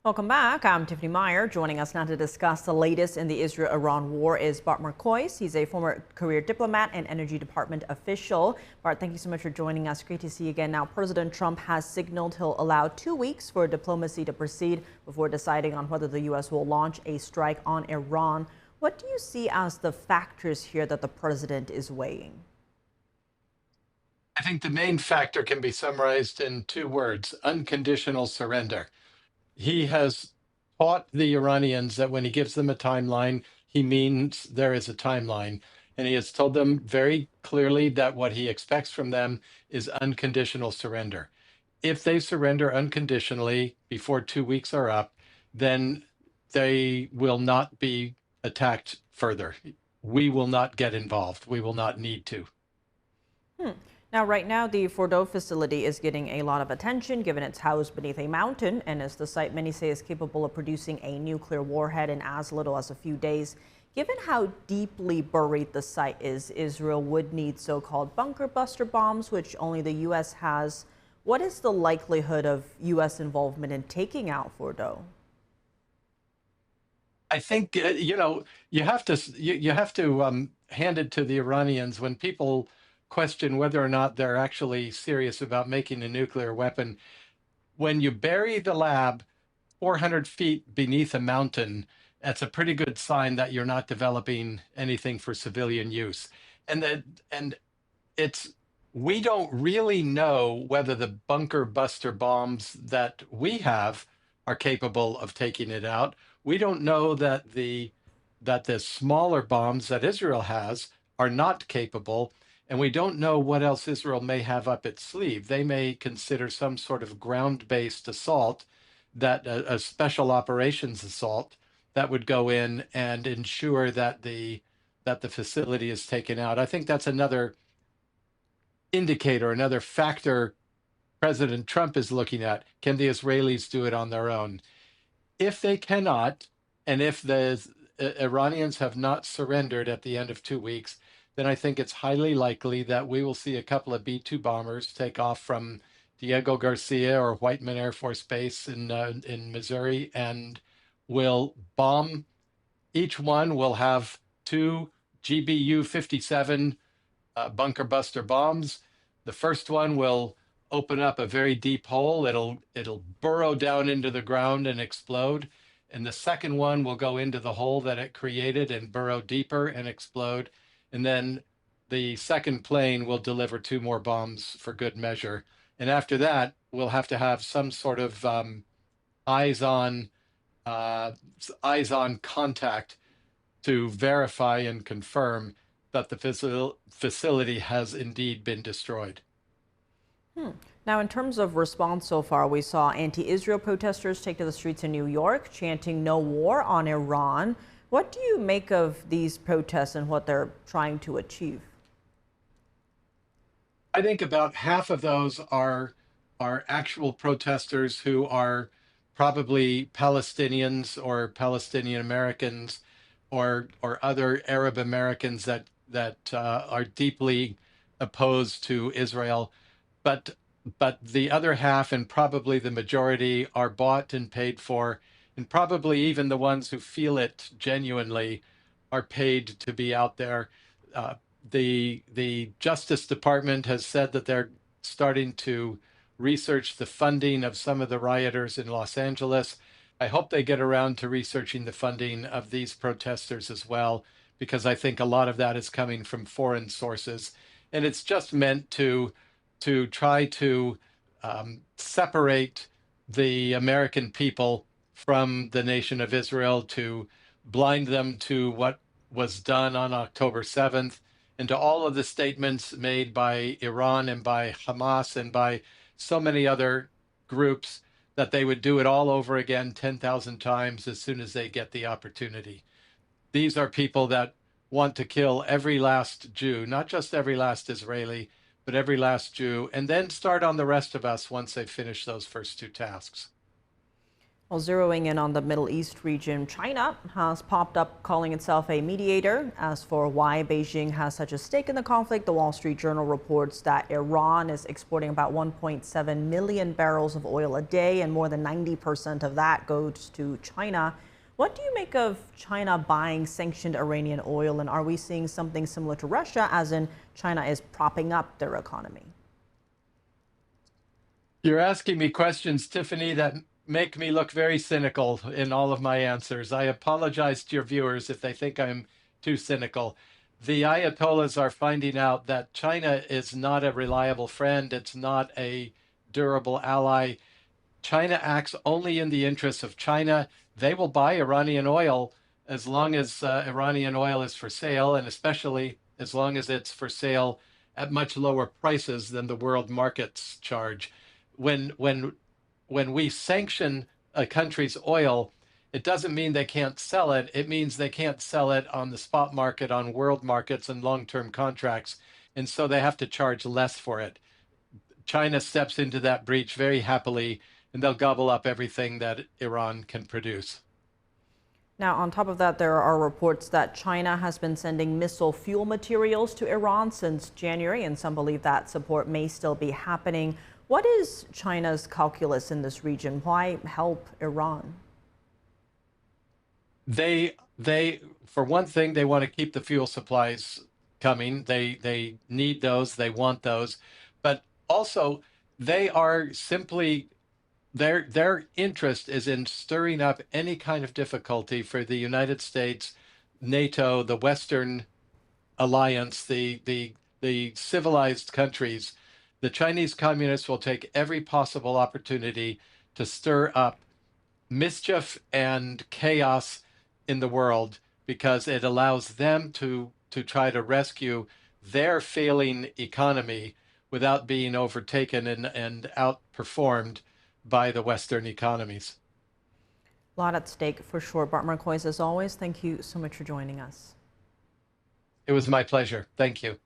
Welcome back. I'm Tiffany Meier. Joining us now to discuss the latest in the Israel-Iran war is Bart Marcois. He's a former career diplomat and Energy Department official. Bart, thank you so much for joining us. Great to see you again. Now, President Trump has signaled he'll allow 2 weeks for diplomacy to proceed before deciding on whether the U.S. will launch a strike on Iran. What do you see as the factors here that the president is weighing? I think the main factor can be summarized in two words: unconditional surrender. He has taught the Iranians that when he gives them a timeline, he means there is a timeline. And he has told them very clearly that what he expects from them is unconditional surrender. If they surrender unconditionally before 2 weeks are up, then they will not be attacked further. We will not get involved. We will not need to. Hmm. Now, right now, the Foro facility is getting a lot of attention given it's housed beneath a mountain and is the site many say is capable of producing a nuclear warhead in as little as a few days. Given how deeply buried the site is, Israel would need so-called bunker buster bombs, which only the U.S. has. What is the likelihood of U.S. involvement in taking out Fordo? I think you have to hand it to the Iranians when people question whether or not they're actually serious about making a nuclear weapon. When you bury the lab 400 feet beneath a mountain, that's a pretty good sign that you're not developing anything for civilian use. And that and it's we don't really know whether the bunker buster bombs that we have are capable of taking it out. We don't know that the smaller bombs that Israel has are not capable, and we don't know what else Israel may have up its sleeve. They may consider some sort of ground-based assault, that a special operations assault that would go in and ensure that the facility is taken out. I think that's another indicator, another factor President Trump is looking at. Can the Israelis do it on their own? If they cannot, and if the Iranians have not surrendered at the end of 2 weeks, then I think it's highly likely that we will see a couple of B-2 bombers take off from Diego Garcia or Whiteman Air Force Base in Missouri, and will bomb. Each one will have two GBU-57 bunker buster bombs. The first one will open up a very deep hole. It'll burrow down into the ground and explode. And the second one will go into the hole that it created and burrow deeper and explode. And then the second plane will deliver two more bombs for good measure. And after that, we'll have to have some sort of eyes on uh, eyes on contact to verify and confirm that the facility has indeed been destroyed. Hmm. Now, in terms of response so far, we saw anti-Israel protesters take to the streets in New York, chanting "No war on Iran." What do you make of these protests and what they're trying to achieve? I think about half of those are actual protesters who are probably Palestinians or Palestinian Americans or other Arab Americans that are deeply opposed to Israel. But but the other half, and probably the majority, are bought and paid for, and probably even the ones who feel it genuinely are paid to be out there. Uh, the Justice Department has said that they're starting to research the funding of some of the rioters in Los Angeles. I hope they get around to researching the funding of these protesters as well, because I think a lot of that is coming from foreign sources, and it's just meant to try to separate the American people from the nation of Israel, to blind them to what was done on October 7th, and to all of the statements made by Iran and by Hamas and by so many other groups, that they would do it all over again 10,000 times as soon as they get the opportunity. These are people that want to kill every last Jew, not just every last Israeli, but every last Jew, and then start on the rest of us once they finish those first two tasks. Well, zeroing in on the Middle East region, China has popped up calling itself a mediator. As for why Beijing has such a stake in the conflict, the Wall Street Journal reports that Iran is exporting about 1.7 million barrels of oil a day, and more than 90% of that goes to China. What do you make of China buying sanctioned Iranian oil, and are we seeing something similar to Russia, as in China is propping up their economy? You're asking me questions, Tiffany, that make me look very cynical in all of my answers. I apologize to your viewers if they think I'm too cynical. The Ayatollahs are finding out that China is not a reliable friend. It's not a durable ally. China acts only in the interests of China. They will buy Iranian oil as long as Iranian oil is for sale, and especially as long as it's for sale at much lower prices than the world markets charge. When we sanction a country's oil, it doesn't mean they can't sell it. It means they can't sell it on the spot market, on world markets and long-term contracts. And so they have to charge less for it. China steps into that breach very happily, and they'll gobble up everything that Iran can produce. Now, on top of that, there are reports that China has been sending missile fuel materials to Iran since January, and some believe that support may still be happening. What is China's calculus in this region? Why help Iran? They, for one thing, they want to keep the fuel supplies coming. They need those. They want those, but also they are simply their interest is in stirring up any kind of difficulty for the United States, NATO, the Western alliance, the civilized countries. The Chinese communists will take every possible opportunity to stir up mischief and chaos in the world because it allows them to try to rescue their failing economy without being overtaken and outperformed by the Western economies. A lot at stake for sure. Bart Marcois, as always, thank you so much for joining us. It was my pleasure. Thank you.